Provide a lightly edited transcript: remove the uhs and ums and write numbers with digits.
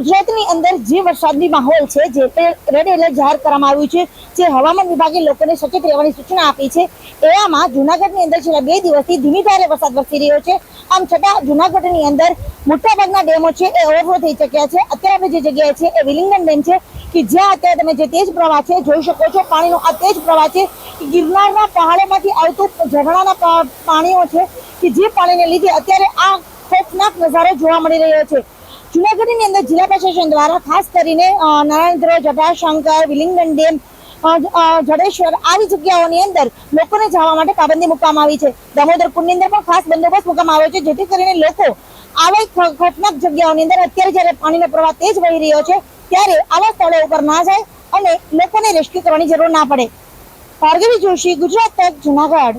ગુજરાતની અંદર જે વરસાદી માહોલ છે, જે રેડ એલર્ટ જાહેર કરવામાં આવ્યું છે, જે હવામાન વિભાગે લોકોને સચેત રહેવાની સૂચના આપી છે, એવામાં જૂનાગઢની અંદર છેલ્લા 2 દિવસથી ધીમી ધારે વરસાદ વરસી રહ્યો છે। આમ છતાં જૂનાગઢની અંદર મોટાભાગના ડેમો છે એ ઓવરફ્લો થઈ ચક્યા છે। અત્યારે આપણે જે જગ્યાએ છે એ વિલિંગડન ડેમ છે કે જ્યાં અત્યારે તમે જે તેજ પ્રવાહ છે જોઈ શકો છો। પાણીનો આ તેજ પ્રવાહ છે ગિરનારના પહાડોમાંથી આવતું ઝરણાના પાણીઓ છે કે જે પાણીને લીધે અત્યારે આ ખોફનાક નજારો જોવા મળી રહ્યો છે। જૂનાગઢની અંદર જિલ્લા પ્રશાસન દ્વારા ખાસ કરીને નારાયણ જટાશંકર, વિલિંગડન ડેમ, જડેશ્વર આવી જગ્યાઓની અંદર લોકોને જવા માટે પાબંદી મૂકવામાં આવી છે। દામોદર કુંડની અંદર પણ ખાસ બંદોબસ્ત મૂકવામાં આવ્યો છે, જેથી કરીને લોકો આવા ખતરનાક જગ્યાઓની અંદર અત્યારે જ્યારે પાણીનો પ્રવાહ તેજ વહી રહ્યો છે ત્યારે આવા સ્થળો ઉપર ના જાય અને લોકોને રેસ્ક્યુ કરવાની જરૂર ના પડે। ભાર્ગવી જોશી, ગુજરાત તક, જૂનાગઢ।